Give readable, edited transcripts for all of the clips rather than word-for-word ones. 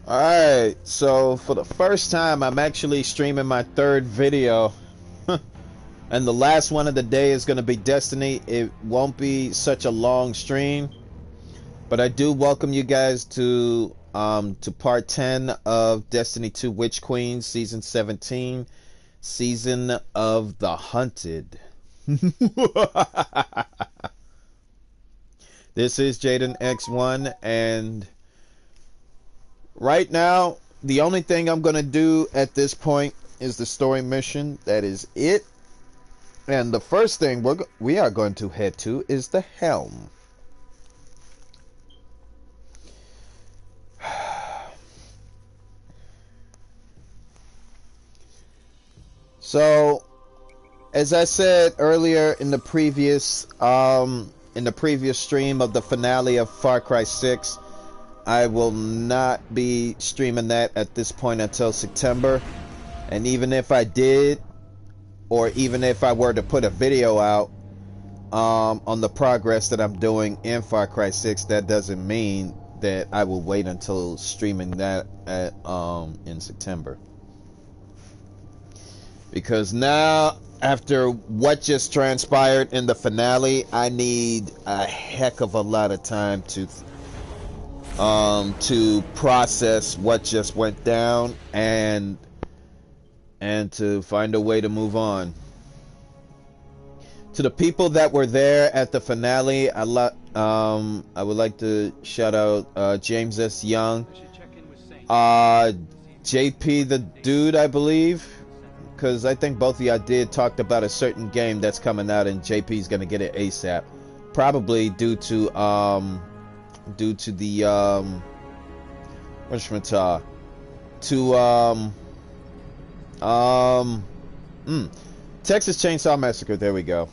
Alright, so for the first time, I'm actually streaming my third video. And the last one of the day is going to be Destiny. It won't be such a long stream, but I do welcome you guys to part 10 of Destiny 2 Witch Queen, Season 17, Season of the Hunted. This is Jaden X1, and right now, the only thing I'm going to do at this point is the story mission. That is it. And the first thing we are going to head to is the Helm. So, as I said earlier in the previous stream of the finale of Far Cry 6, I will not be streaming that at this point until September. And even if I did, or even if I were to put a video out on the progress that I'm doing in Far Cry 6, that doesn't mean that I will wait until streaming that in September. Because now, after what just transpired in the finale, I need a heck of a lot of time to process what just went down and to find a way to move on. To the people that were there at the finale, I would like to shout out James S. Young, JP the Dude, I believe, because I think both of y'all did talked about a certain game that's coming out, and JP's gonna get it ASAP, probably due to the whatchamacallit, Texas Chainsaw Massacre. There we go.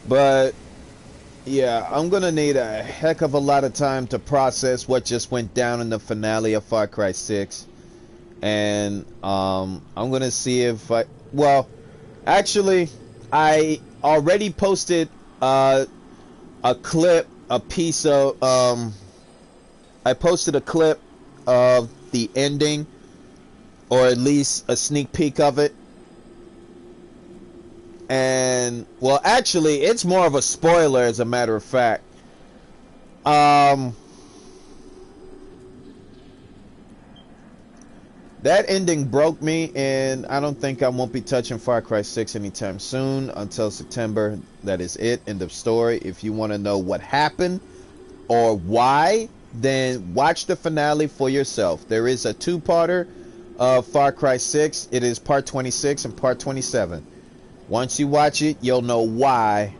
But yeah, I'm gonna need a heck of a lot of time to process what just went down in the finale of Far Cry 6, and I'm gonna see if actually, I already posted a clip, I posted a clip of the ending, or at least a sneak peek of it. And, well, actually, it's more of a spoiler, as a matter of fact. That ending broke me, and I don't think I won't be touching Far Cry 6 anytime soon, until September. That is it. End of story. If you want to know what happened or why, then watch the finale for yourself. There is a two-parter of Far Cry 6. It is part 26 and part 27. Once you watch it, you'll know why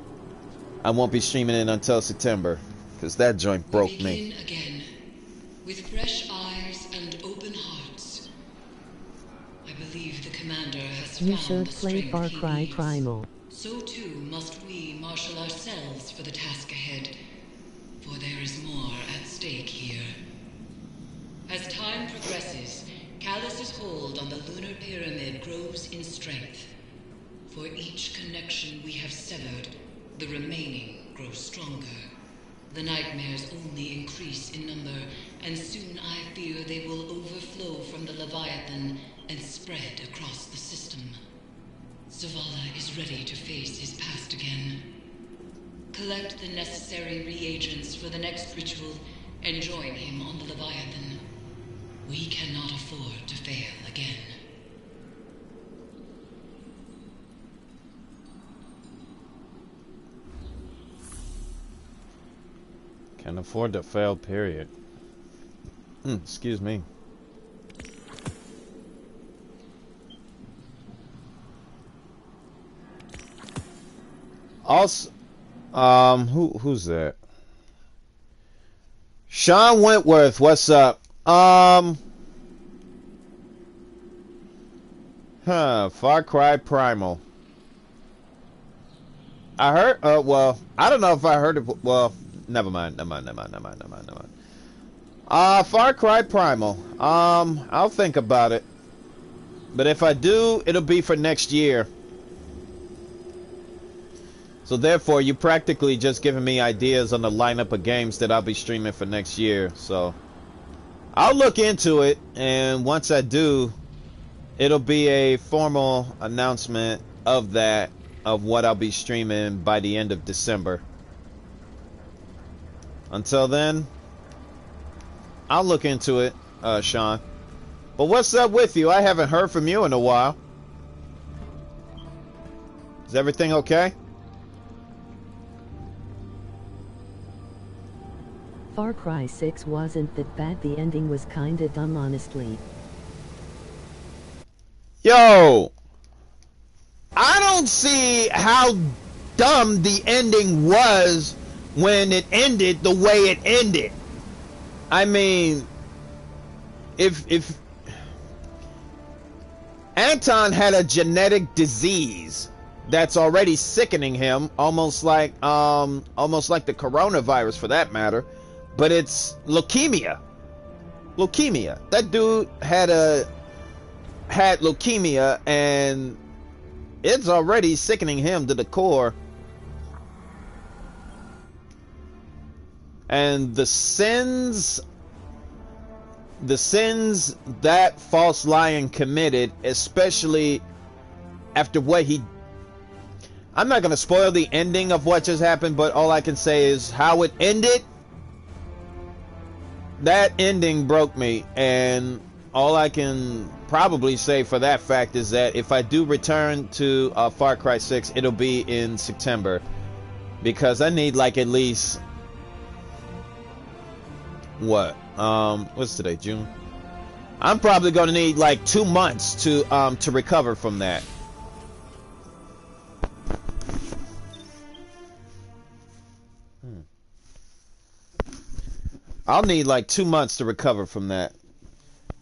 I won't be streaming it until September, because that joint broke me. Again, with fresh eyes and open hearts. I believe the commander has You found should the play strength Far he Cry needs. Primal. So too must we marshal ourselves for the task ahead, for there is more at stake here. As time progresses, Callus's hold on the lunar pyramid grows in strength. For each connection we have severed, the remaining grows stronger. The nightmares only increase in number, and soon I fear they will overflow from the Leviathan and spread across the system. Zavala is ready to face his past again. Collect the necessary reagents for the next ritual and join him on the Leviathan. We cannot afford to fail again. Can't afford to fail, period. Excuse me. Also, who's that? Sean Wentworth, what's up? Far Cry Primal. I heard, well, I don't know if I heard it, well, never mind. Far Cry Primal. I'll think about it. But if I do, it'll be for next year. So therefore, you practically just giving me ideas on the lineup of games that I'll be streaming for next year. So I'll look into it, and once I do, it'll be a formal announcement of that, of what I'll be streaming by the end of December. Until then, I'll look into it, Sean. But what's up with you? I haven't heard from you in a while. Is everything okay? Far Cry 6 wasn't that bad. The ending was kinda dumb, honestly. Yo! I don't see how dumb the ending was when it ended the way it ended. I mean, if Anton had a genetic disease that's already sickening him, almost like the coronavirus for that matter, but it's leukemia. Leukemia. That dude had leukemia, and it's already sickening him to the core. And the sins that False Lion committed, especially after what he... I'm not going to spoil the ending of what just happened, but all I can say is how it ended. That ending broke me, and all I can probably say for that fact is that if I do return to Far Cry 6, it'll be in September, because I need like at least what? What's today? June? I'm probably gonna need like 2 months to recover from that. I'll need like 2 months to recover from that,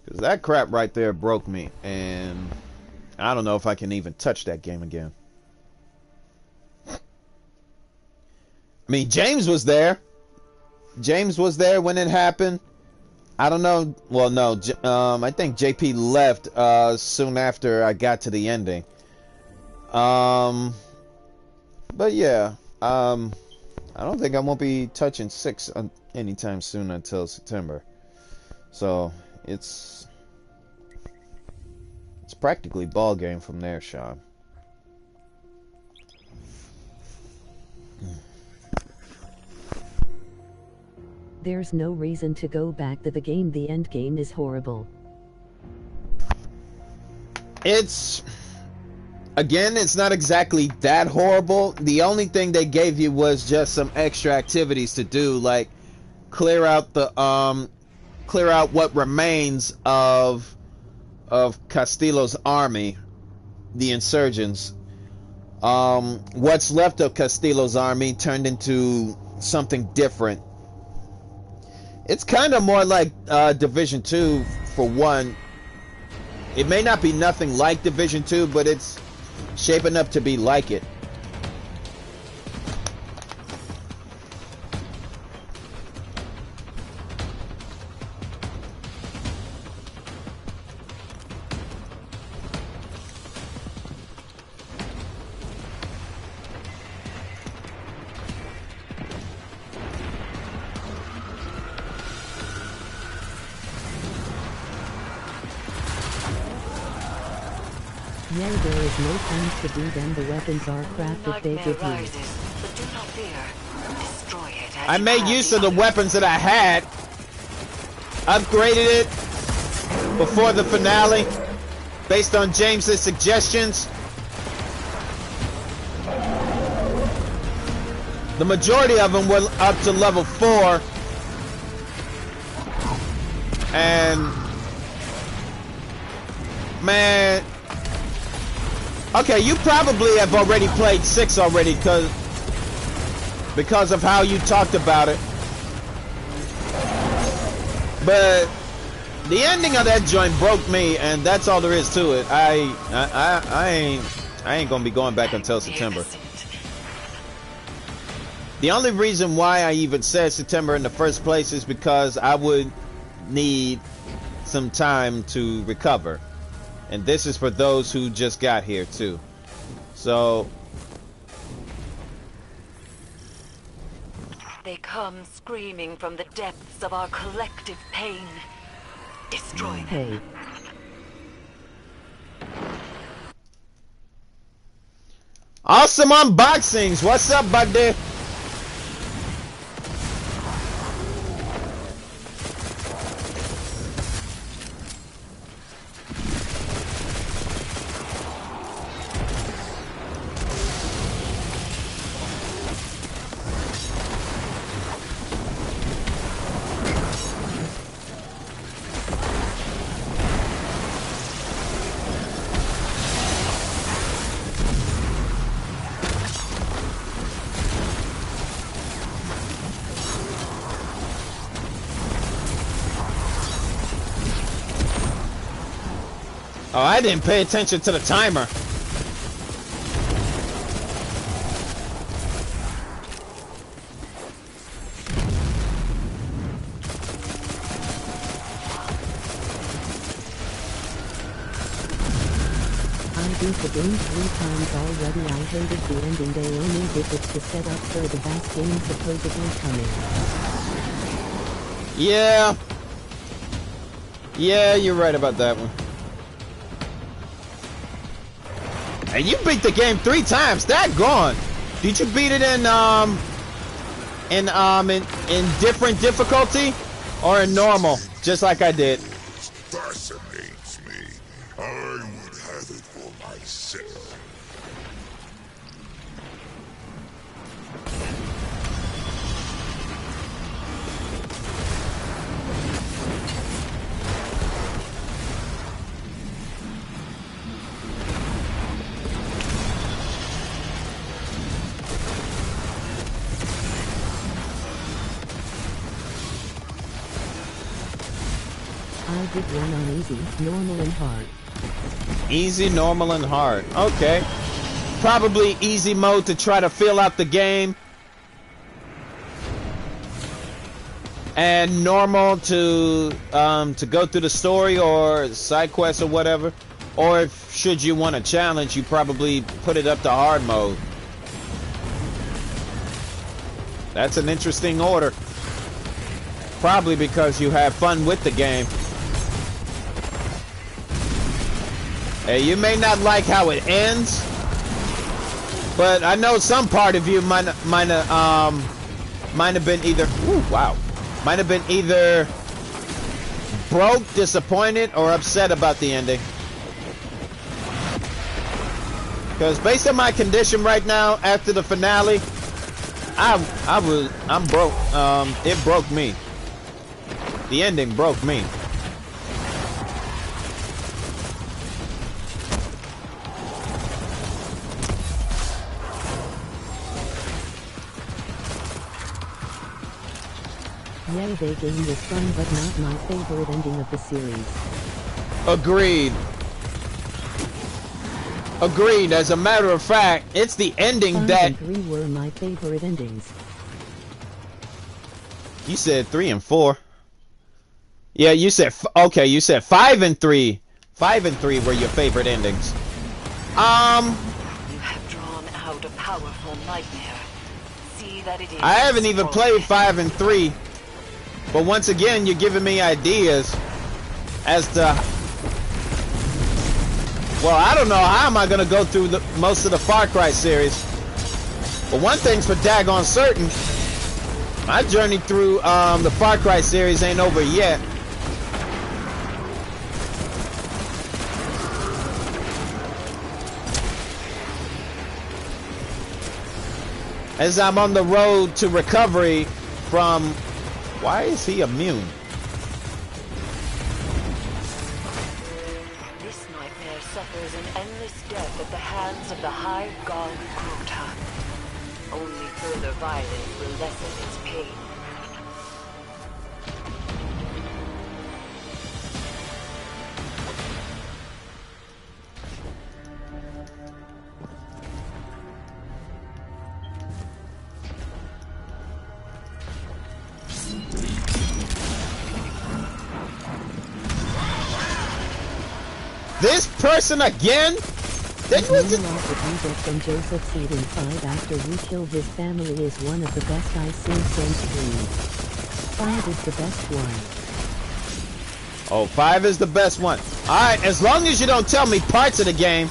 because that crap right there broke me, and I don't know if I can even touch that game again. I mean, James was there. James was there when it happened. I don't know. Well, no. I think JP left soon after I got to the ending. But yeah. I don't think I won't be touching 6 anytime soon until September. So it's practically ball game from there, Sean. There's no reason to go back to the game. The end game is horrible. It's not exactly that horrible. The only thing they gave you was just some extra activities to do, like clear out what remains of Castillo's army, the insurgents. What's left of Castillo's army turned into something different. It's kind of more like Division 2 for one. It may not be nothing like Division 2, but it's shaping up to be like it. Yeah, there is no time to do them. The weapons are crafted, they give you. I made use of the weapons that I had, upgraded it before the finale based on James's suggestions. The majority of them were up to level 4, and man, okay, you probably have already played 6 already because of how you talked about it. But the ending of that joint broke me, and that's all there is to it. I ain't gonna be going back until September. The only reason why I even said September in the first place is because I would need some time to recover. And this is for those who just got here too. So they come screaming from the depths of our collective pain. Destroy them. Hey. Awesome unboxings. What's up, buddy? Oh, I didn't pay attention to the timer. I beat the game 3 times already. I hated the ending. They only did it to set up for the best game supposedly coming. Yeah. Yeah, you're right about that one. And you beat the game 3 times. That gone. Did you beat it in different difficulty or in normal, just like I did? Fascinates me. I would have it for myself. I did one on easy, normal, and hard. Easy, normal, and hard. Okay. Probably easy mode to try to fill out the game. And normal to go through the story or side quests or whatever. Or if, should you want a challenge, you probably put it up to hard mode. That's an interesting order. Probably because you have fun with the game. Hey, you may not like how it ends, but I know some part of you might have been either might have been either broke, disappointed, or upset about the ending. Because based on my condition right now after the finale, I'm broke. It broke me. The ending broke me. Yeah, they game was fun, but not my favorite ending of the series. Agreed. Agreed. As a matter of fact, it's the ending 5 that... and 3 were my favorite endings. You said 3 and 4. Yeah, you said... Okay, you said 5 and 3. 5 and 3 were your favorite endings. You have drawn out a powerful nightmare. See that it is. I haven't even destroyed. played 5 and 3. But once again, you're giving me ideas as to... Well, I don't know how am I going to go through most of the Far Cry series. But one thing's for daggone certain. My journey through the Far Cry series ain't over yet. As I'm on the road to recovery from... Why is he immune? This nightmare suffers an endless death at the hands of the High God Crota. Only further violence will lessen its pain. This person again? That The was monologue you get from Joseph Seaton 5 after you kill his family is one of the best I've seen since 3. 5 is the best one. Oh, 5 is the best one. Alright, as long as you don't tell me parts of the game,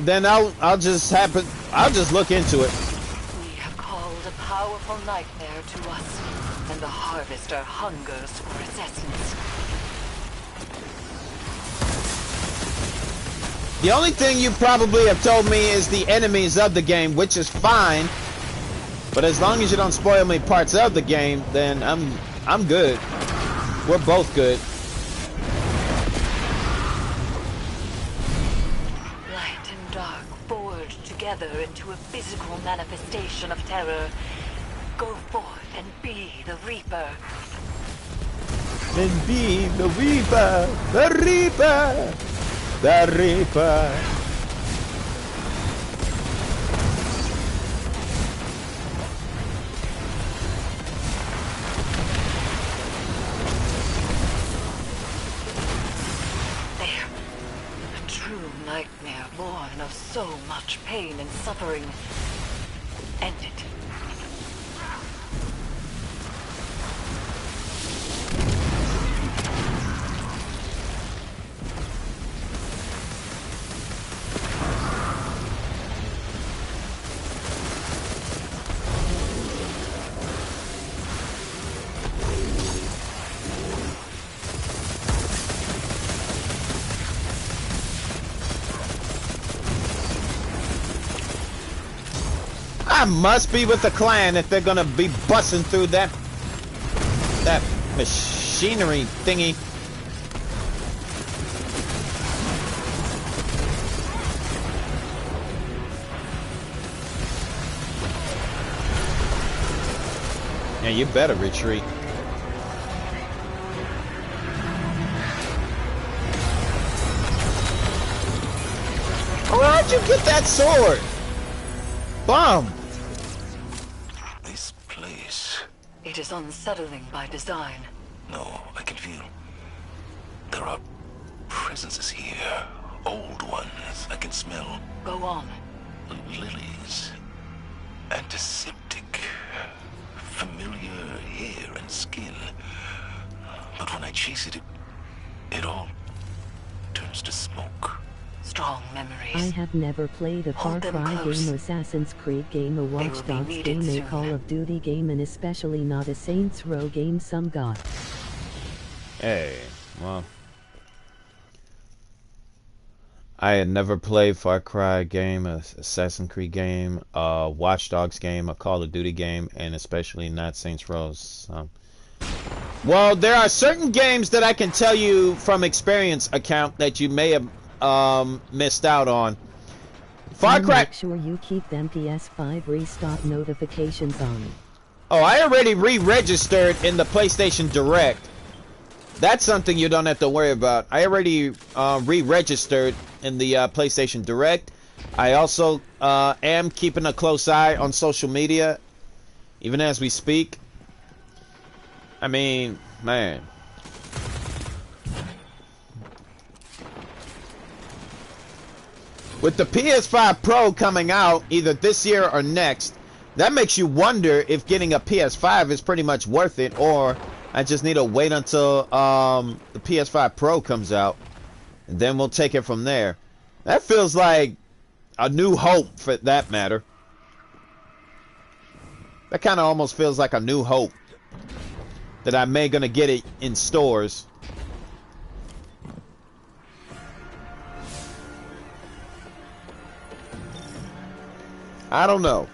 then I'll just look into it. We have called a powerful nightmare to us, and the Harvester hungers for its essence. The only thing you probably have told me is the enemies of the game, which is fine. But as long as you don't spoil me parts of the game, then I'm good. We're both good. Light and dark forged together into a physical manifestation of terror. Go forth and be the Reaper. And be the Reaper, the Reaper, the Reaper. There. A true nightmare born of so much pain and suffering. End it. I must be with the clan if they're gonna be busting through that machinery thingy. Yeah, you better retreat. Where'd you get that sword? Bomb! This place. It is unsettling by design. No, I can feel. There are presences here. Old ones I can smell. Go on. Lilies. Antiseptic. Familiar hair and skin. But when I chase it, it all turns to smoke. Strong memories. I have never played a Far Hold them Cry close. game, Assassin's Creed game, a Watch will be Dogs needed game, a soon. Call of Duty game, and especially not a Saints Row game some got. Hey, well. I had never played Far Cry game, a Assassin's Creed game, a Watch Dogs game, a Call of Duty game, and especially not Saints Row. Well, there are certain games that I can tell you from experience account that you may have missed out on. Far Cry. Make sure you keep them PS5 restock notifications on. Oh, I already re-registered in the PlayStation Direct. That's something you don't have to worry about. I already re-registered in the PlayStation Direct. I also am keeping a close eye on social media, even as we speak. I mean, man. With the PS5 Pro coming out either this year or next, that makes you wonder if getting a PS5 is pretty much worth it, or I just need to wait until the PS5 Pro comes out, and then we'll take it from there. That feels like a new hope, for that matter. That kind of almost feels like a new hope that I may gonna get it in stores. I don't know.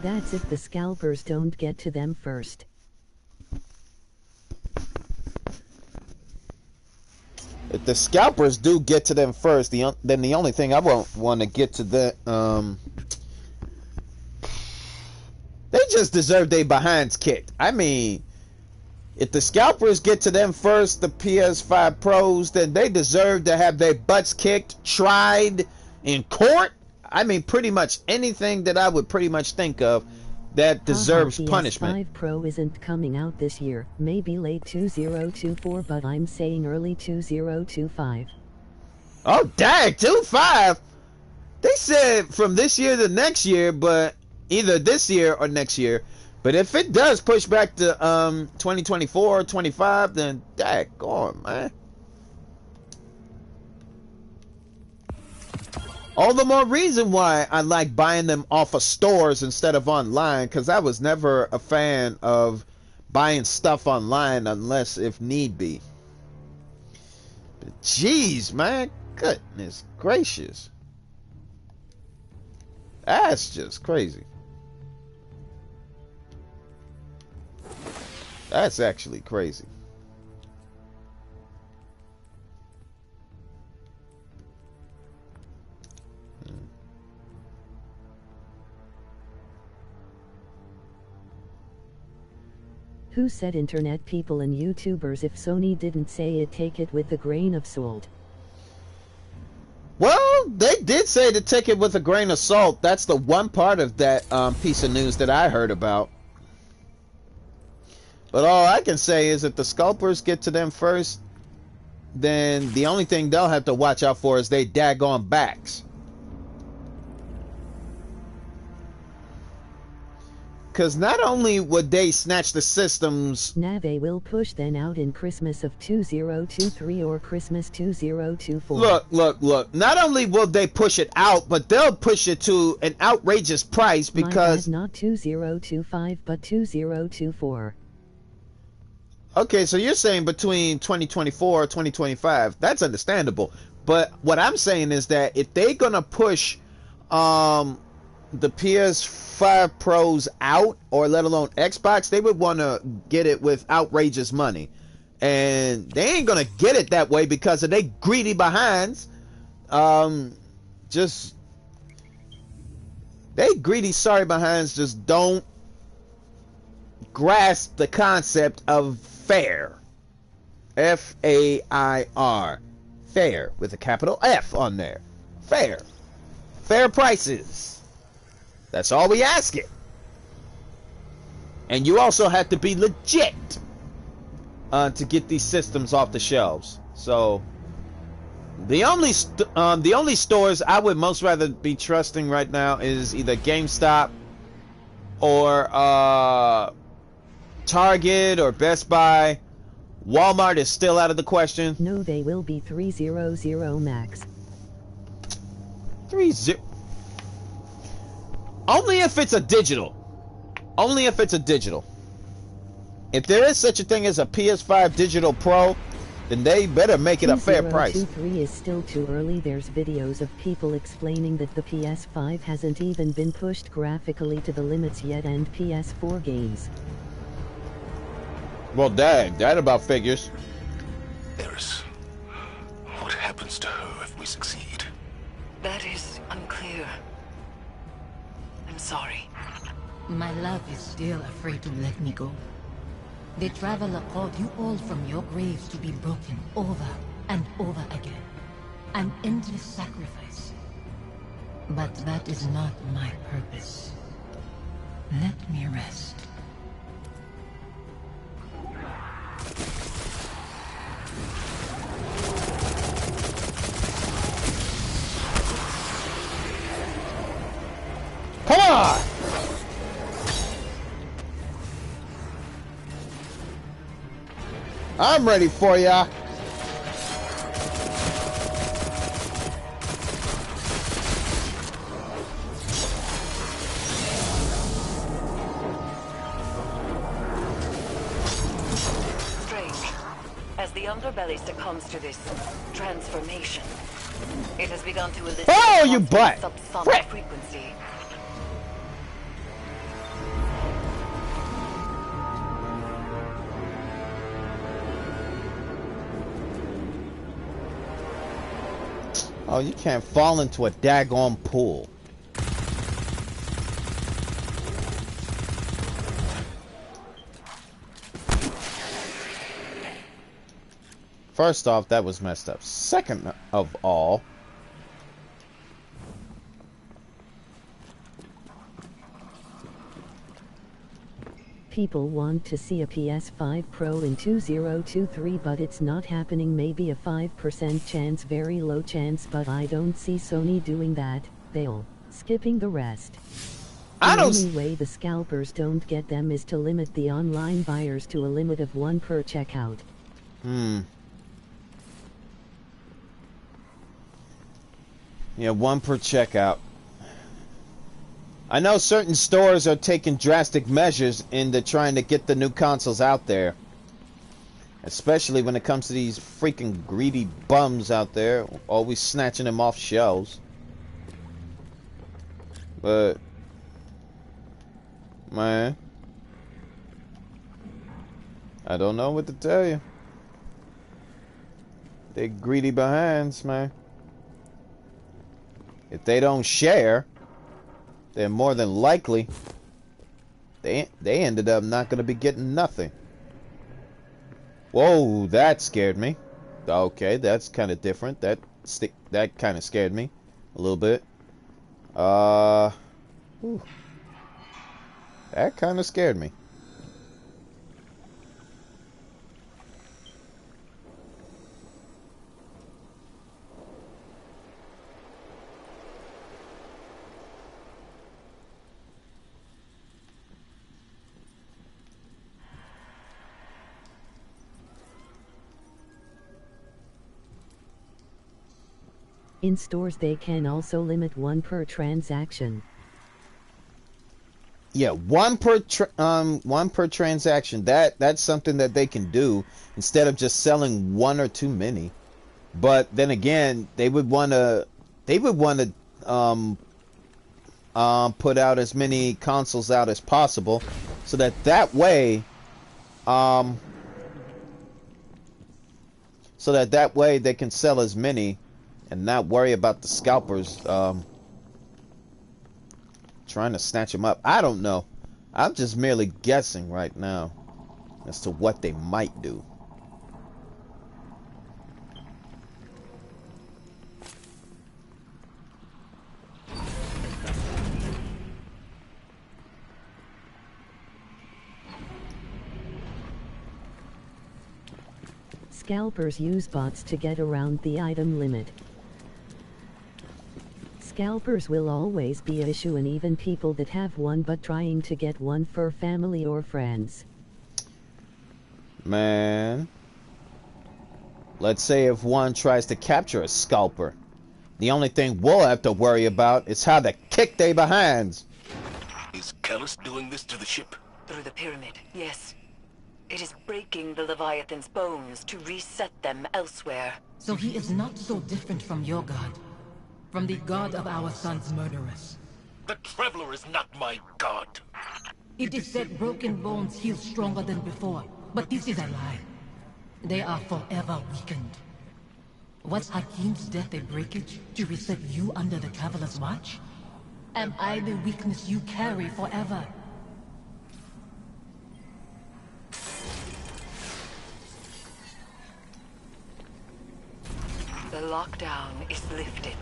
That's if the scalpers don't get to them first. If the scalpers do get to them first, then the only thing I won't want to get to the they just deserve their behinds kicked. I mean, if the scalpers get to them first, the PS5 Pros, then they deserve to have their butts kicked, tried in court. I mean, pretty much anything that I would pretty much think of that deserves punishment. PS5 Pro isn't coming out this year, maybe late 2024, but I'm saying early 2025. Oh, dang, 2.5. They said from this year to next year, but either this year or next year. But if it does push back to 2024 or 25, then daggone, man. All the more reason why I like buying them off of stores instead of online, because I was never a fan of buying stuff online unless if need be. But jeez, man, goodness gracious. That's just crazy. That's actually crazy. Who said internet people and YouTubers? If Sony didn't say it, take it with a grain of salt. Well, they did say to take it with a grain of salt. That's the one part of that piece of news that I heard about. But all I can say is if the scalpers get to them first, then the only thing they'll have to watch out for is they daggone backs. Because not only would they snatch the systems... Now they will push then out in Christmas of 2023 or Christmas 2024. Look. Not only will they push it out, but they'll push it to an outrageous price because... not 2025, but 2024. Okay, so you're saying between 2024 or 2025. That's understandable. But what I'm saying is that if they're going to push the PS5 Pros out, or let alone Xbox, they would want to get it with outrageous money. And they ain't going to get it that way because of they greedy behinds. They greedy sorry behinds just don't grasp the concept of fair. F-A-I-R. Fair with a capital F on there. Fair. Fair prices. That's all we ask it. And you also have to be legit to get these systems off the shelves. So the only stores I would most rather be trusting right now is either GameStop or Target or Best Buy. Walmart is still out of the question. No, they will be 300 max. 30. Only if it's a digital. Only if it's a digital. If there is such a thing as a PS5 Digital Pro, then they better make it a fair price. 2023 is still too early. There's videos of people explaining that the PS5 hasn't even been pushed graphically to the limits yet, and PS4 games. Well, dang, that about figures. Eris, what happens to her if we succeed? That is unclear. I'm sorry. My love is still afraid to let me go. The Traveler called you all from your graves to be broken over and over again. An endless sacrifice. But that is not my purpose. Let me rest. Come on! I'm ready for ya. Strange. As the underbelly succumbs to this transformation, it has begun to elicit Oh, you butt! subsonic Frick. frequency. Oh, you can't fall into a daggone pool. First off, that was messed up. Second of all, People want to see a PS5 Pro in 2023, but it's not happening. Maybe a 5% chance, very low chance, but I don't see Sony doing that. They'll skipping the rest. I The don't. only way the scalpers don't get them is to limit the online buyers to a limit of 1 per checkout. Yeah, 1 per checkout. I know certain stores are taking drastic measures into trying to get the new consoles out there. Especially when it comes to these freaking greedy bums out there, always snatching them off shelves. But, man, I don't know what to tell you. They greedy behinds, man. If they don't share, then more than likely they ended up not going to be getting nothing. Whoa, that scared me. Okay, that's kind of different. That kind of scared me a little bit. Whew. That kind of scared me. In stores they can also limit 1 per transaction. Yeah, 1 per transaction. That's something that they can do instead of just selling one or too many. But then again, they would want to put out as many consoles out as possible, so that way they can sell as many and not worry about the scalpers trying to snatch them up. I don't know. I'm just merely guessing right now as to what they might do. Scalpers use bots to get around the item limit. Scalpers will always be an issue, and even people that have one but trying to get one for family or friends. Man, let's say if one tries to capture a scalper, the only thing we'll have to worry about is how to kick they behinds. Is Callus doing this to the ship? Through the pyramid, yes. It is breaking the Leviathan's bones to reset them elsewhere. So he is not so different from your god. From the god of our son's murderers. The Traveler is not my god. It is said broken bones heal stronger than before, but this is a lie. They are forever weakened. Was Hakim's death a breakage to reset you under the Traveler's watch? Am I the weakness you carry forever? The lockdown is lifted.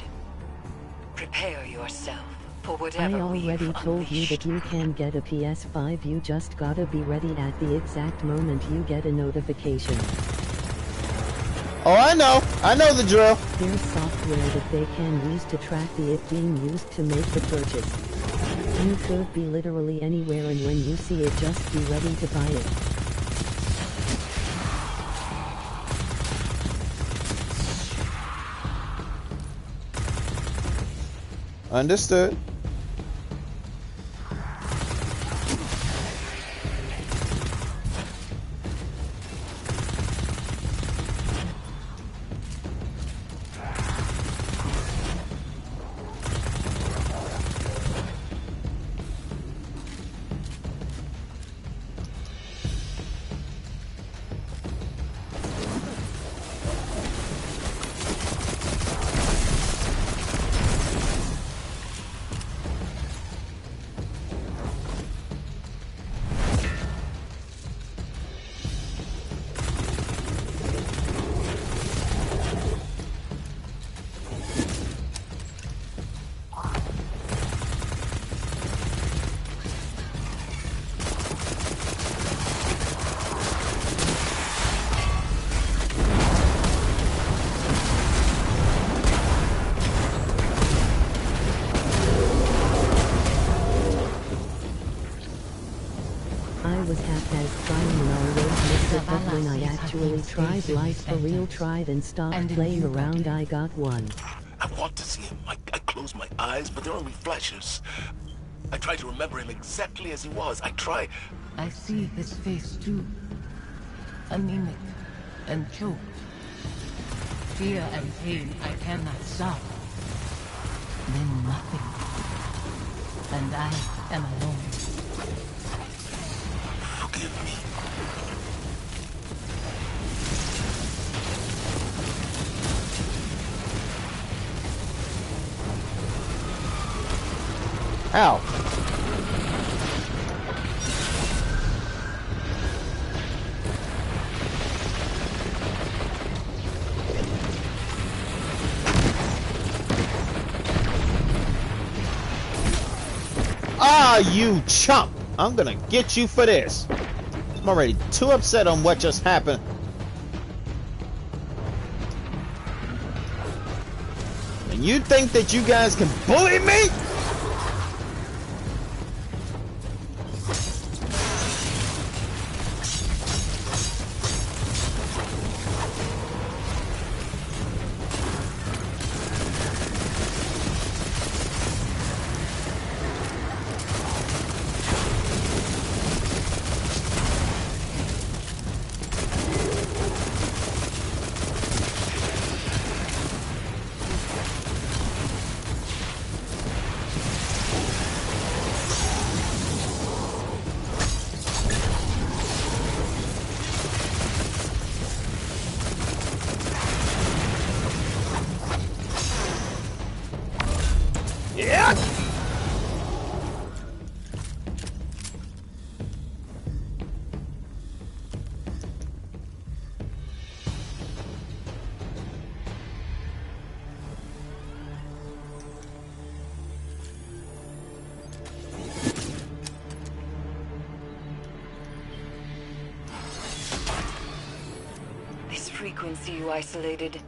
Prepare yourself for I whatever already we've told you unleashed. that you can get a PS5, you just gotta be ready at the exact moment you get a notification. Oh, I know the drill. There's software that they can use to track the it being used to make the purchase. You could be literally anywhere, and when you see it, just be ready to buy it. Understood. I was half-assed trying and always missed it, but when I actually tried life for real, tried and stopped playing around, I got one. I want to see him. I close my eyes, but they're only flashes. I try to remember him exactly as he was. I try. I see his face too. Anemic and choked. Fear and pain I cannot stop. Then nothing. And I am alone. Forgive me. Ow. Ah, you chump! I'm gonna get you for this. I'm already too upset on what just happened. And you think that you guys can bully me? Yeah. This frequency you isolated,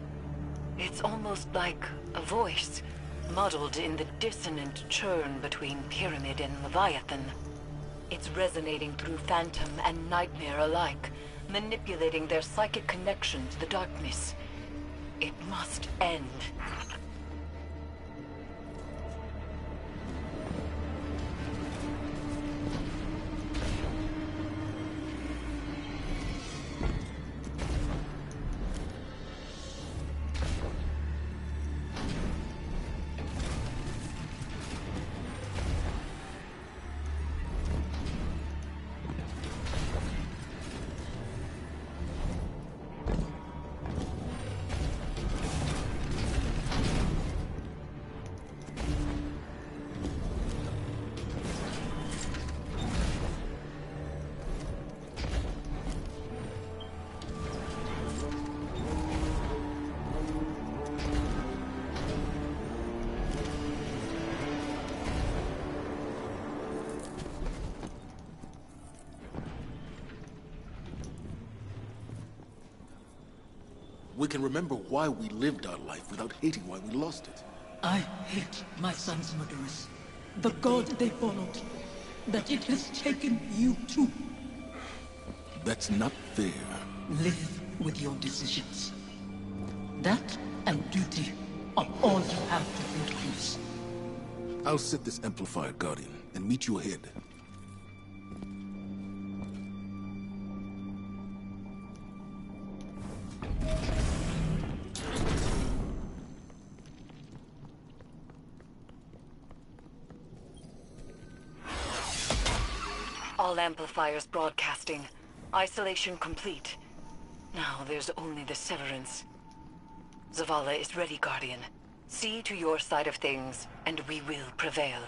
it's almost like a voice, muddled in the dissonant churn between Pyramid and Leviathan. It's resonating through Phantom and Nightmare alike, manipulating their psychic connection to the darkness. It must end. We can remember why we lived our life without hating why we lost it. I hate my son's murderers. The god they followed. That it has taken you too. That's not fair. Live with your decisions. That and duty are all you have to introduce. I'll set this amplifier, Guardian, and meet you ahead. All amplifiers broadcasting. Isolation complete. Now there's only the Severance. Zavala is ready, Guardian. See to your side of things, and we will prevail.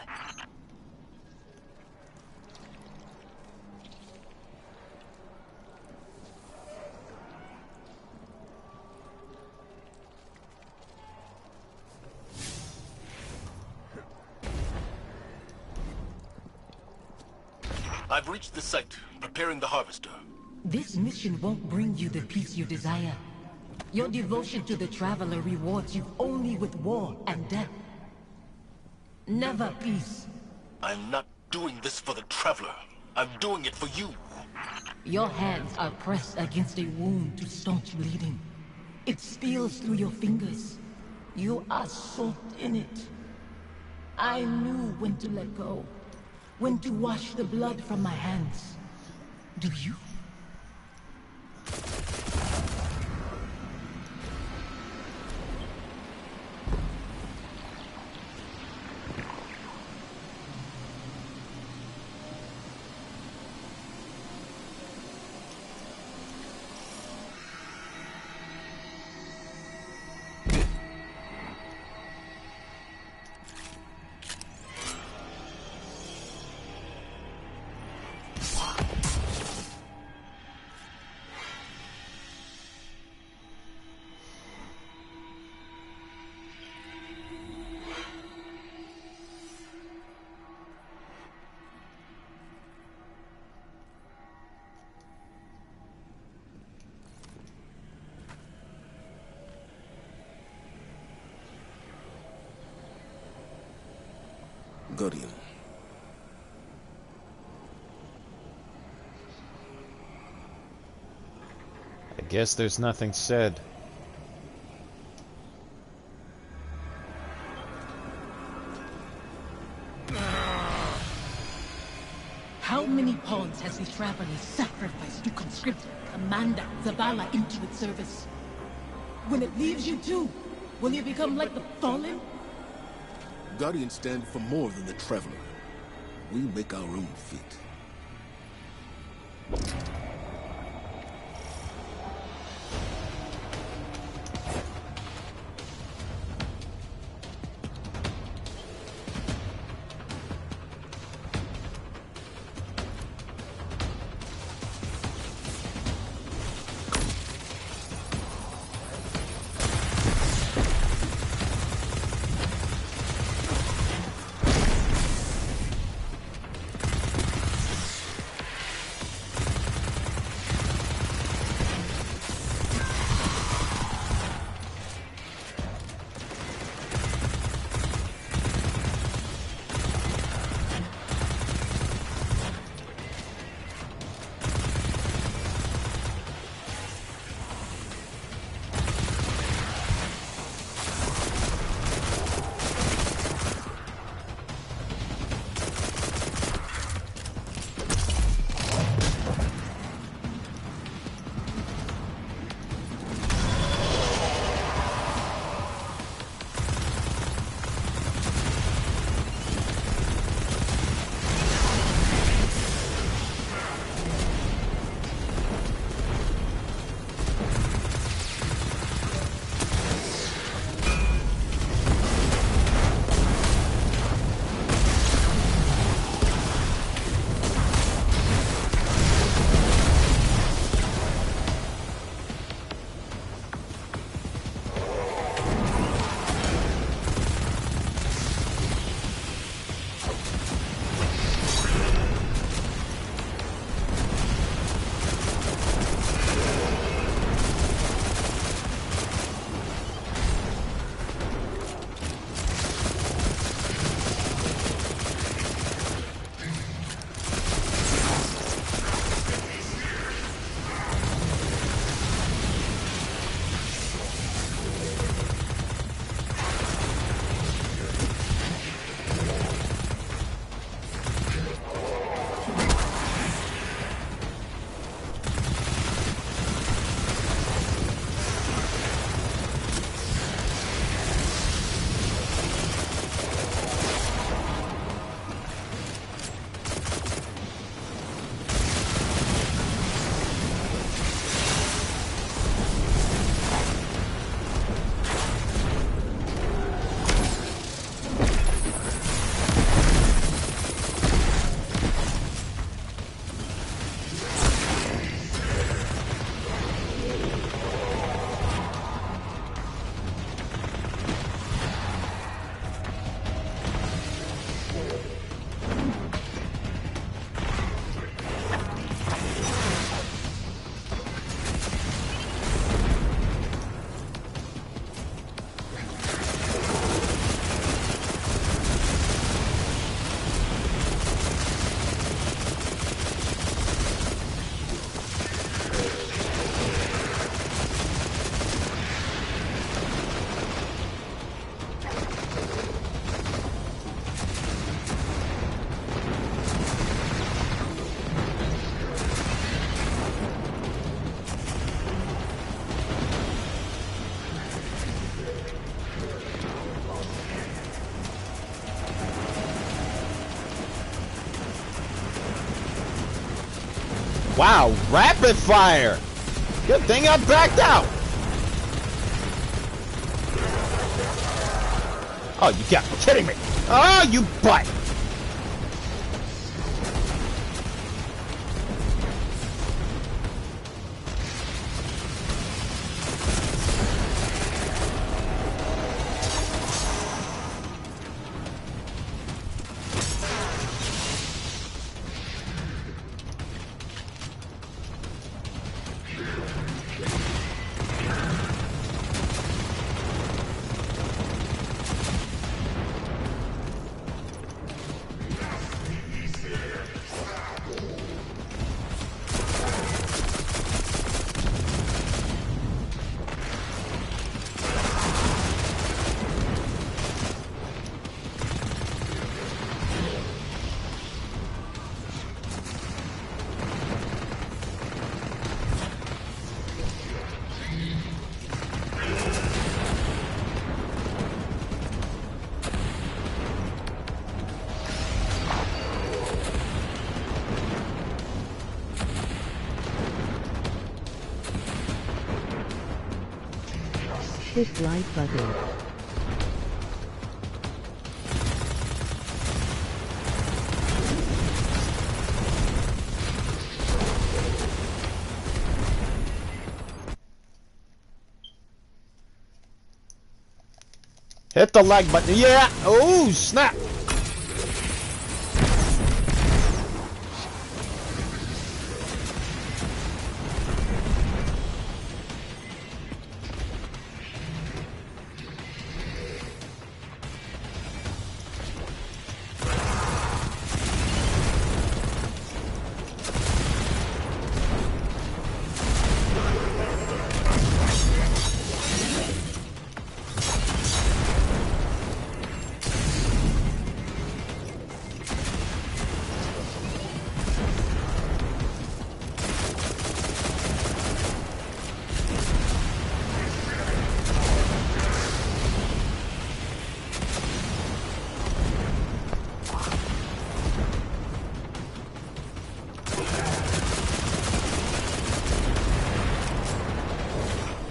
I've reached the site, preparing the harvester. This mission won't bring you the peace you desire. Your devotion to the Traveler rewards you only with war and death. Never peace. I'm not doing this for the Traveler. I'm doing it for you. Your hands are pressed against a wound to staunch bleeding. It steals through your fingers. You are soaked in it. I knew when to let go, when to wash the blood from my hands. Do you? Guardian. I guess there's nothing said. How many pawns has the Traveler sacrificed to conscript Amanda Zavala into its service? When it leaves you too, will you become like the Fallen? Guardians stand for more than the Traveler. We make our own fate. Wow, rapid fire. Good thing I backed out. Oh, you got me kidding me. Oh, you butt. Hit like button. Hit the like button. Yeah. Oh, snap.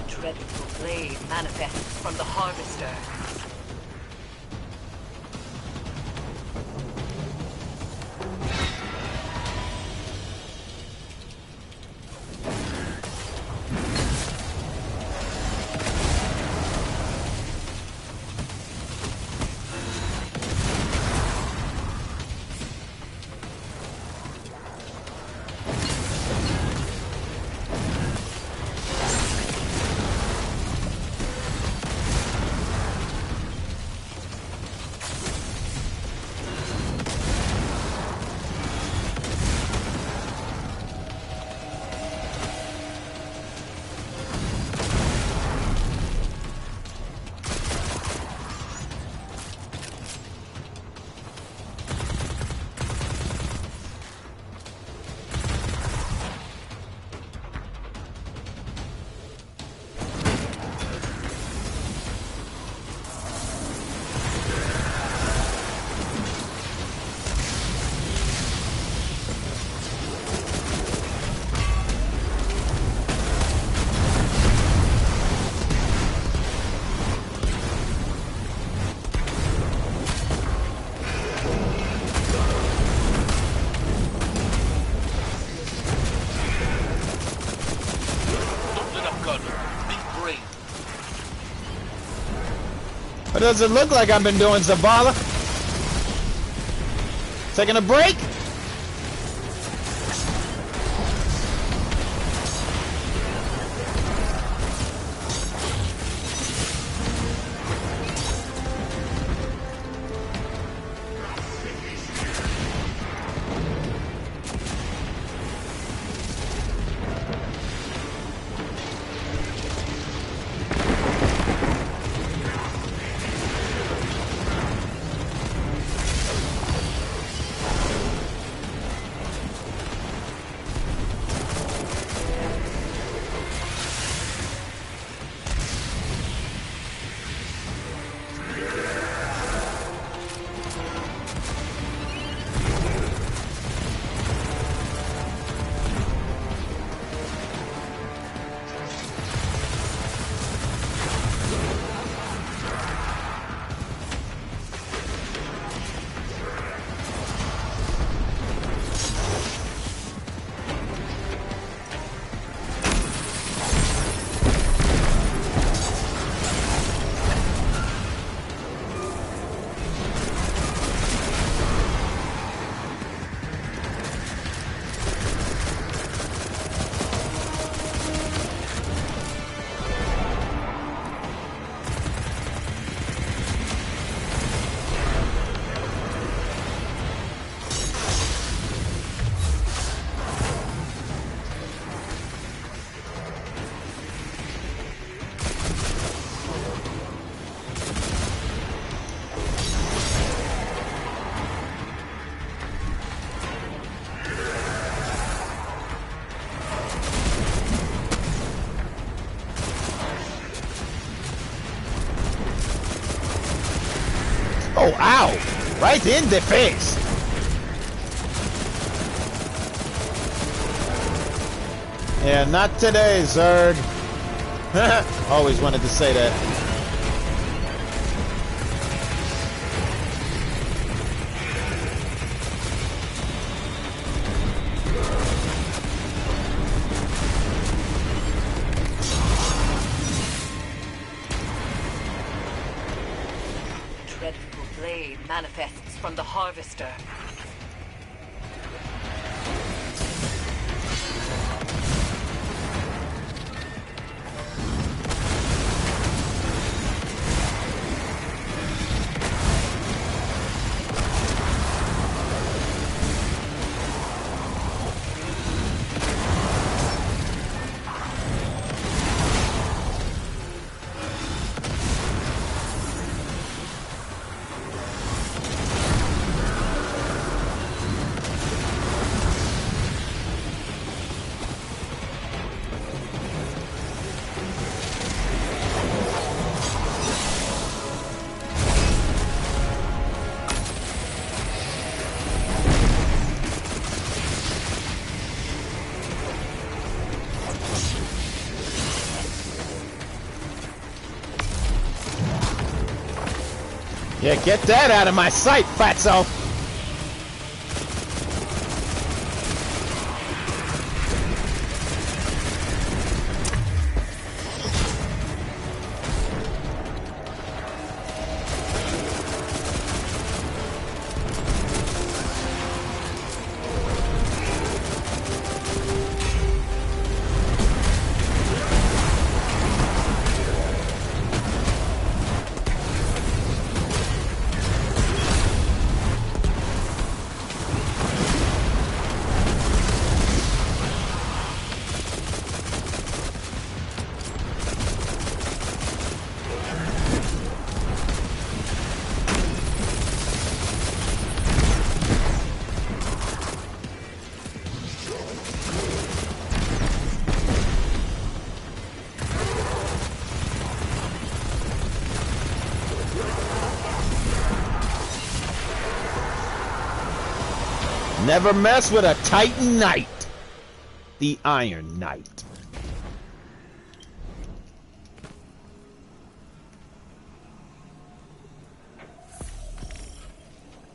Dreadful blade manifests from the Harvester. What does it look like I've been doing, Zavala? Taking a break? Ow! Ow! Right in the face! Yeah, not today, Zerg. Always wanted to say that. Dreadful blade manifests from the Harvester. Yeah, get that out of my sight, fatso! Never mess with a Titan Knight. The Iron Knight.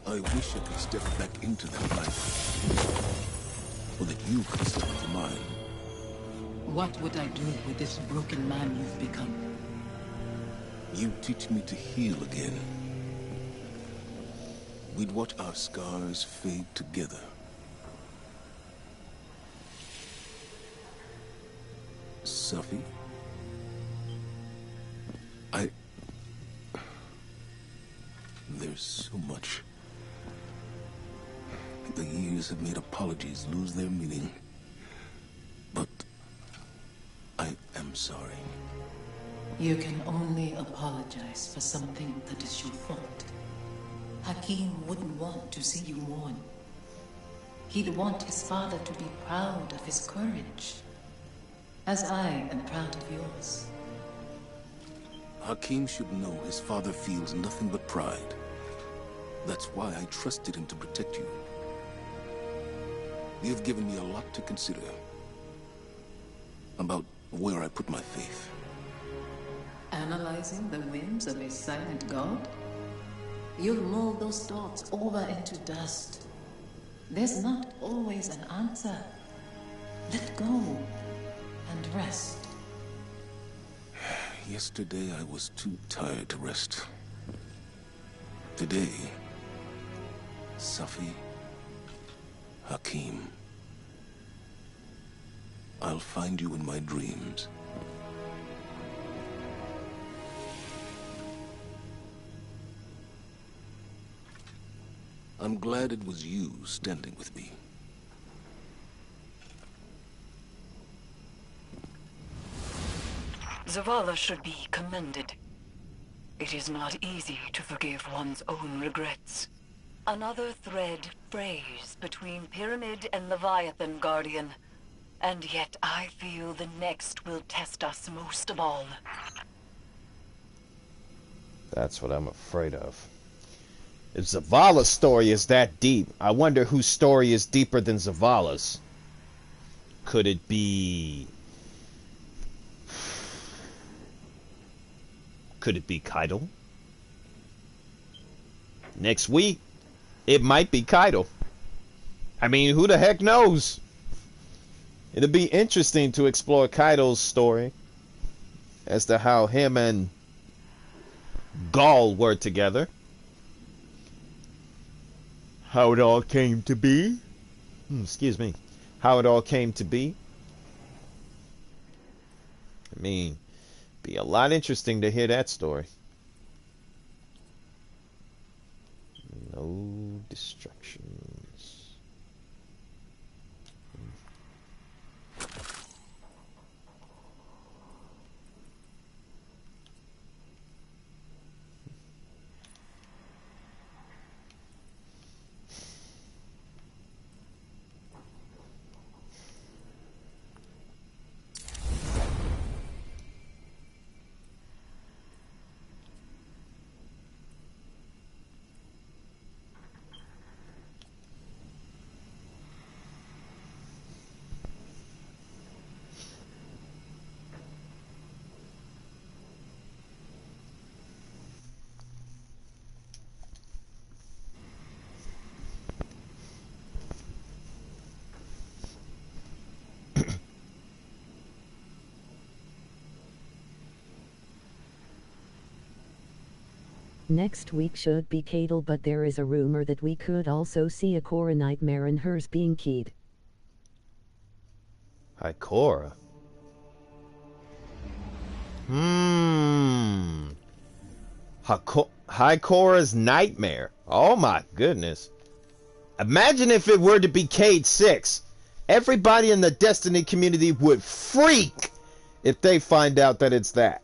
I wish I could step back into that life. Or that you could step into mine. What would I do with this broken man you've become? You teach me to heal again. We'd watch our scars fade together. Safi? There's so much. The years have made apologies lose their meaning. But I am sorry. You can only apologize for something that is your fault. Hakim wouldn't want to see you mourn. He'd want his father to be proud of his courage, as I am proud of yours. Hakim should know his father feels nothing but pride. That's why I trusted him to protect you. You've given me a lot to consider about where I put my faith. Analyzing the whims of a silent god? You'll mold those thoughts over into dust. There's not always an answer. Let go and rest. Yesterday I was too tired to rest. Today, Safi, Hakim, I'll find you in my dreams. I'm glad it was you standing with me. Zavala should be commended. It is not easy to forgive one's own regrets. Another thread frays between Pyramid and Leviathan, Guardian. And yet I feel the next will test us most of all. That's what I'm afraid of. If Zavala's story is that deep, I wonder whose story is deeper than Zavala's. Could it be... Could it be Kaido? Next week, it might be Kaido. I mean, who the heck knows? It'll be interesting to explore Kaido's story as to how him and Gaul were together. How it all came to be. Excuse me. How it all came to be. I mean, be a lot interesting to hear that story. No distractions. Next week should be Cadle, but there is a rumor that we could also see a Korra nightmare and hers being keyed. Hi, Korra. High Korra's nightmare. Oh my goodness. Imagine if it were to be Cade 6. Everybody in the Destiny community would freak if they find out that it's that.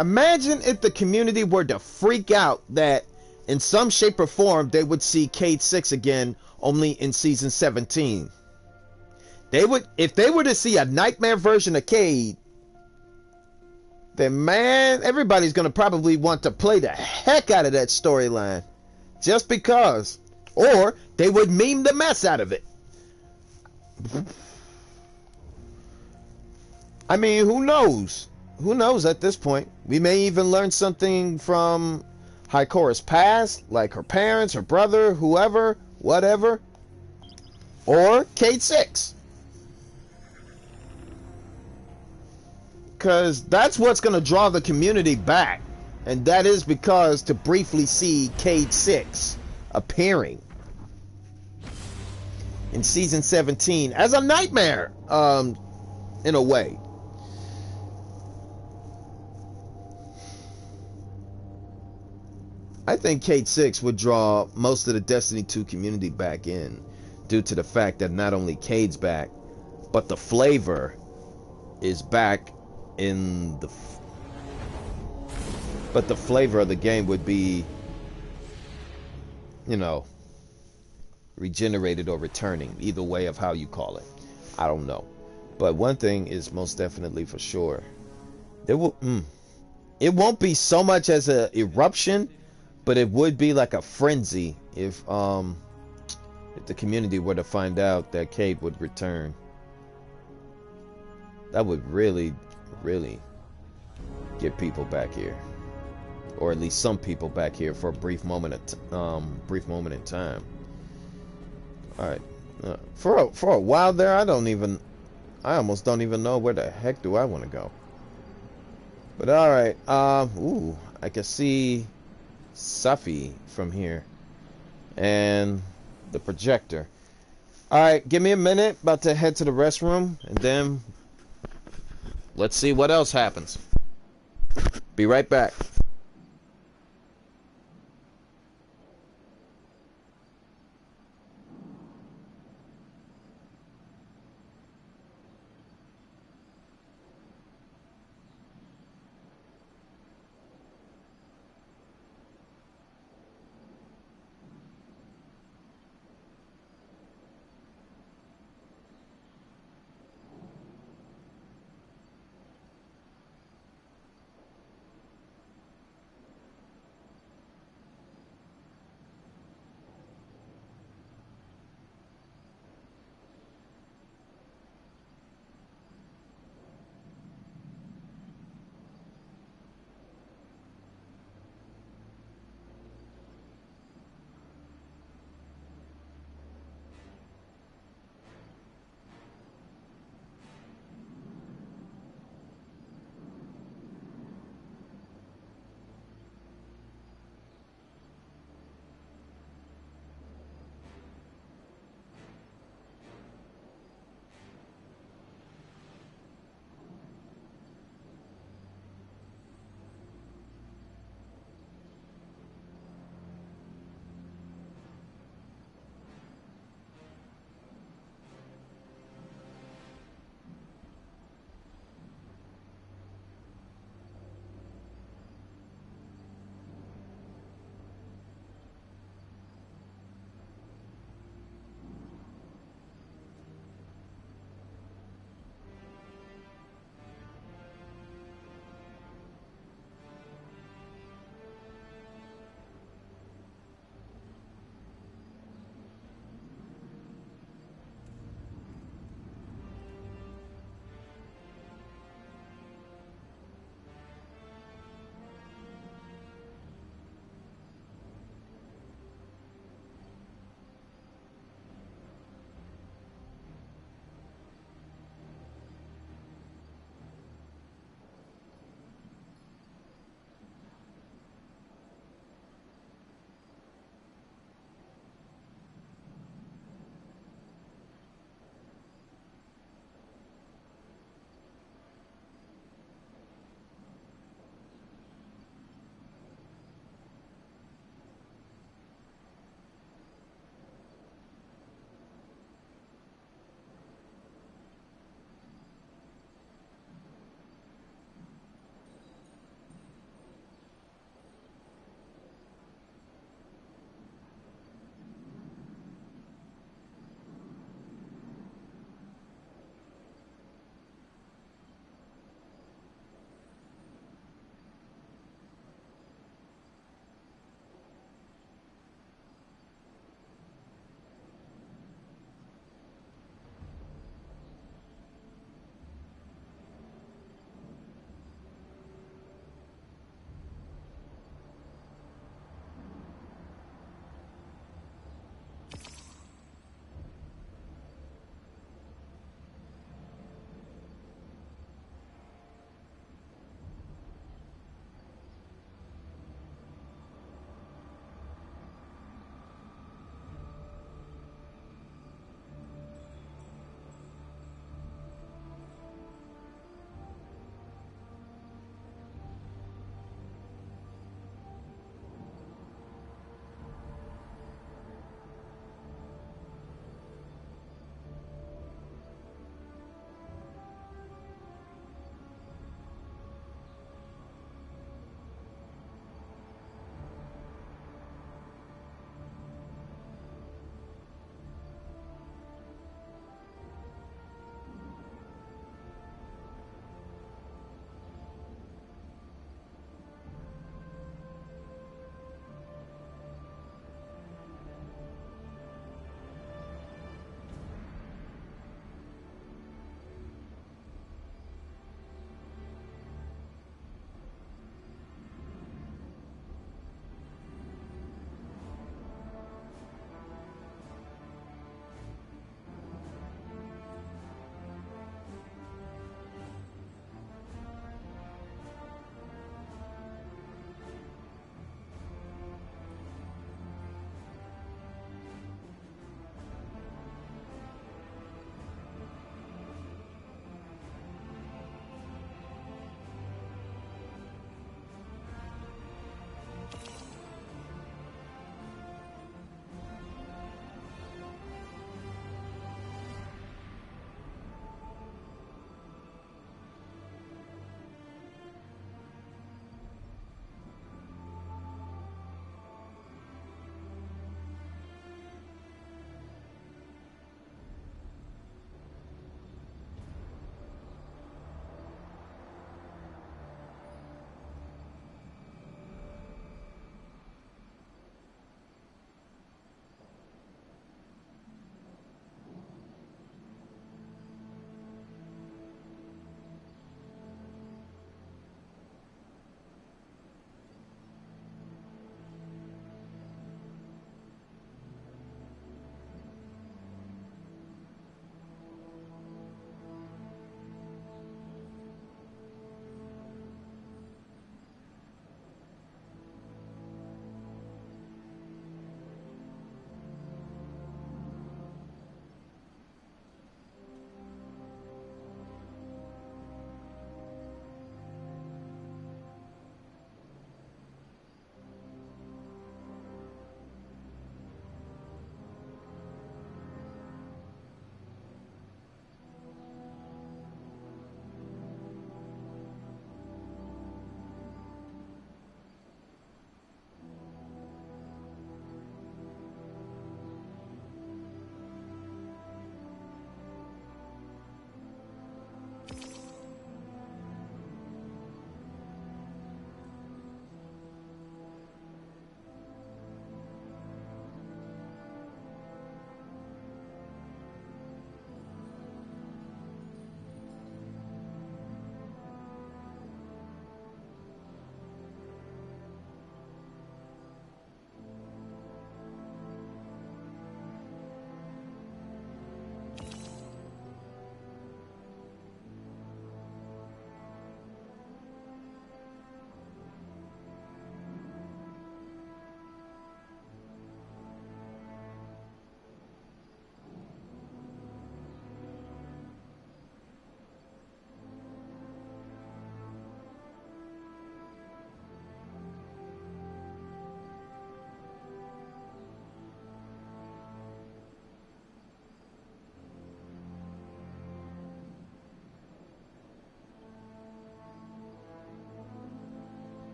Imagine if the community were to freak out that in some shape or form they would see Cade 6 again only in season 17. They would, if they were to see a nightmare version of Cade, then man, everybody's gonna probably want to play the heck out of that storyline. Just because. Or they would meme the mess out of it. I mean, who knows? Who knows at this point? We may even learn something from High Korra's past, like her parents, her brother, whoever, whatever. Or Cade 6. Because that's what's going to draw the community back. And that is because to briefly see Cade 6 appearing in season 17 as a nightmare, in a way. I think Cade 6 would draw most of the Destiny 2 community back in due to the fact that not only Cade's back, but the flavor is back in the... But the flavor of the game would be, you know, regenerated or returning, either way of how you call it. I don't know. But one thing is most definitely for sure. There will, it won't be so much as an eruption, but it would be like a frenzy if the community were to find out that Cade would return. That would really, really get people back here, or at least some people back here for a brief moment in time. All right, for a while there, I almost don't even know where the heck do I want to go. But all right, ooh, I can see Safi from here and the projector. All right, give me a minute, about to head to the restroom, and then let's see what else happens. Be right back.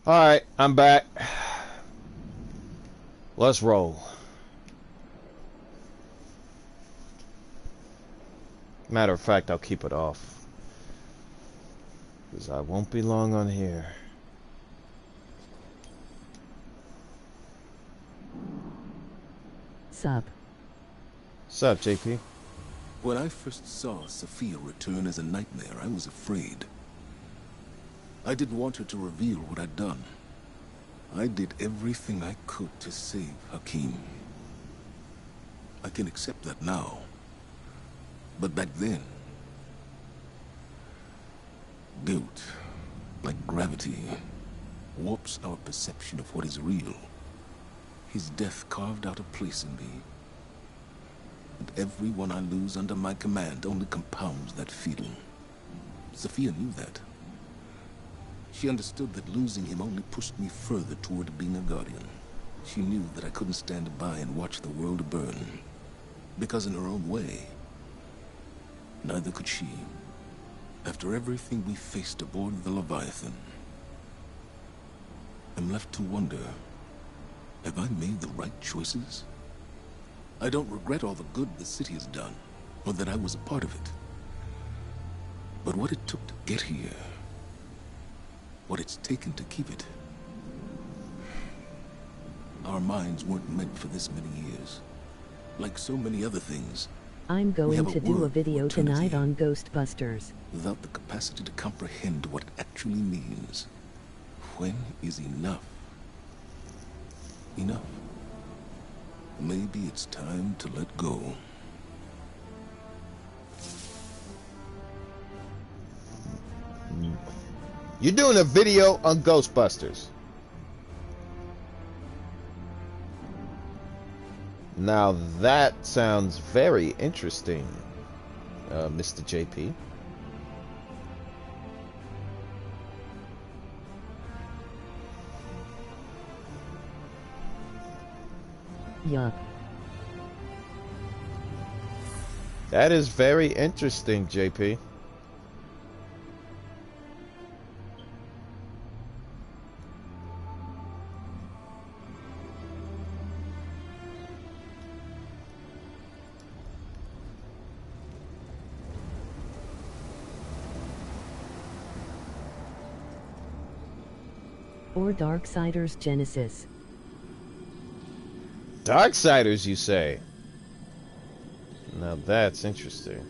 Alright, I'm back. Let's roll. Matter of fact, I'll keep it off. Because I won't be long on here. Sup? Sup, JP? When I first saw Sophia return as a nightmare, I was afraid. I didn't want her to reveal what I'd done. I did everything I could to save Hakim. I can accept that now. But back then, guilt, like gravity, warps our perception of what is real. His death carved out a place in me. And everyone I lose under my command only compounds that feeling. Sophia knew that. She understood that losing him only pushed me further toward being a guardian. She knew that I couldn't stand by and watch the world burn. Because in her own way, neither could she. After everything we faced aboard the Leviathan, I'm left to wonder, have I made the right choices? I don't regret all the good the city has done, or that I was a part of it. But what it took to get here, what it's taken to keep it. Our minds weren't meant for this many years. Like so many other things, I'm going to do a video tonight on Ghostbusters. without the capacity to comprehend what it actually means. When is enough? Enough. Maybe it's time to let go. You're doing a video on Ghostbusters. Now that sounds very interesting, Mr. JP. Yup. That is very interesting, JP. Or Darksiders Genesis. Darksiders, you say? Now that's interesting.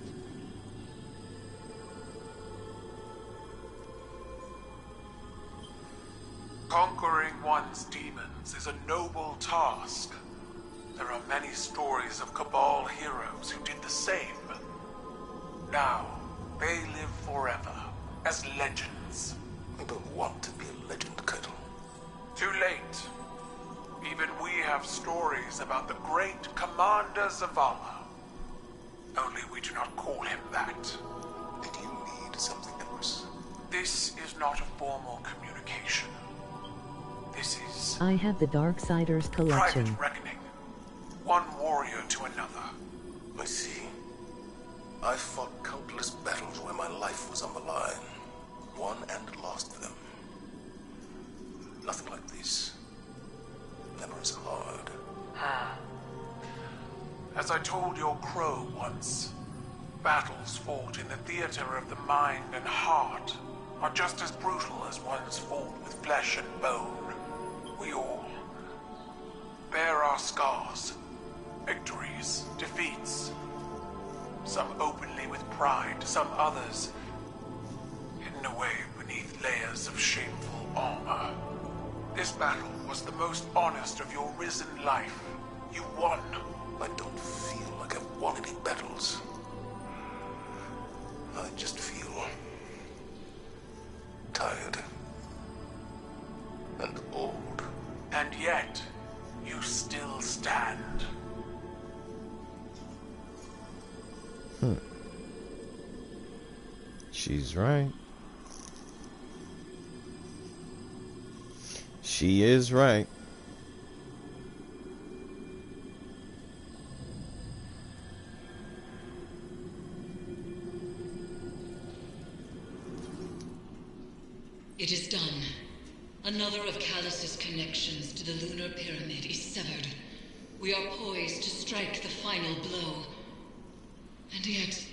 Conquering one's demons is a noble task. There are many stories of Cabal heroes who did the same. Now, they live forever as legends. I don't want to be a legend, Kettle. Too late. Even we have stories about the great Commander Zavala. Only we do not call him that. Did you need something else? This is not a formal communication. This is I have the Darksiders collection. private reckoning. One warrior to another. I see. I fought countless battles where my life was on the line. Won and lost them. Nothing like this. Never as hard. As I told your crow once, battles fought in the theater of the mind and heart are just as brutal as ones fought with flesh and bone. We all bear our scars, victories, defeats. Some openly with pride, some others hidden away beneath layers of shameful armor. This battle was the most honest of your risen life. You won. I don't feel like I've won any battles. I just feel tired and old. And yet, you still stand. She's right. She is right. It is done. Another another of Callus's connections to the lunar pyramid is severed. We are poised to strike the final blow. And yet,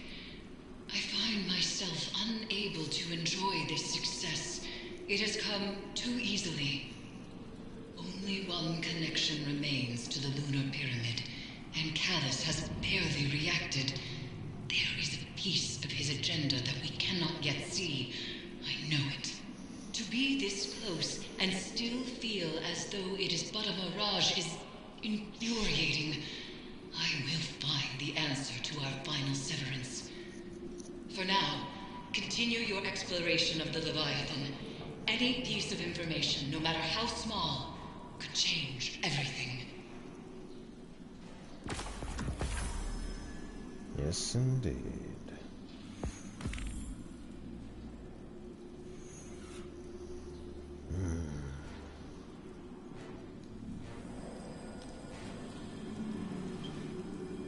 I find myself unable to enjoy this success. It has come too easily. Only one connection remains to the lunar pyramid, and Callus has barely reacted. There is a piece of his agenda that we cannot yet see. I know it. To be this close and still feel as though it is but a mirage is infuriating. I will find the answer to our final severance. For now, continue your exploration of the Leviathan. Any piece of information, no matter how small, could change everything. Yes, indeed.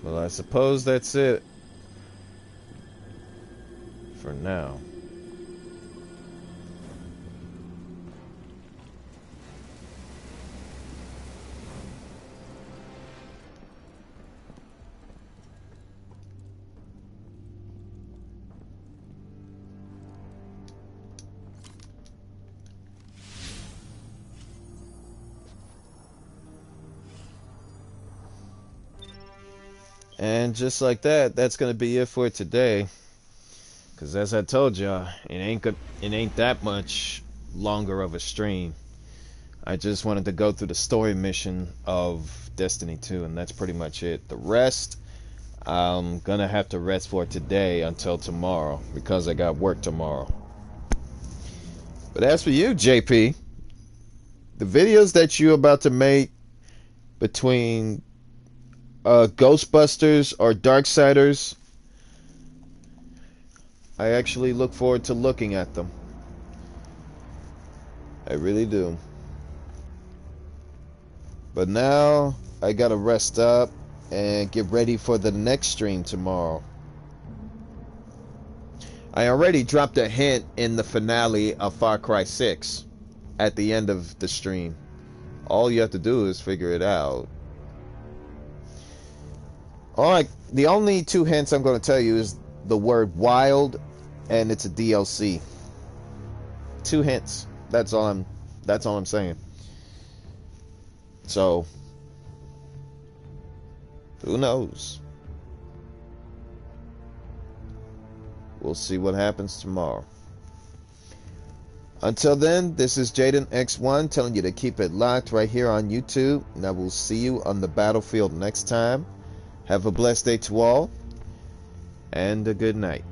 Well, I suppose that's it for now. And just like that, that's gonna be it for today. Cause as I told y'all, it ain't that much longer of a stream. I just wanted to go through the story mission of Destiny 2, and that's pretty much it. The rest, I'm gonna have to rest for today until tomorrow because I got work tomorrow. But as for you, JP, the videos that you're about to make between Ghostbusters or Darksiders, I actually look forward to looking at them. I really do. But now I gotta rest up and get ready for the next stream tomorrow. I already dropped a hint in the finale of Far Cry 6 at the end of the stream. All you have to do is figure it out. Alright, the only two hints I'm going to tell you is the word wild and it's a DLC. 2 hints. That's all I'm saying. So who knows? We'll see what happens tomorrow. Until then, this is Jaden X1 telling you to keep it locked right here on YouTube, and I will see you on the battlefield next time. Have a blessed day to all, and a good night.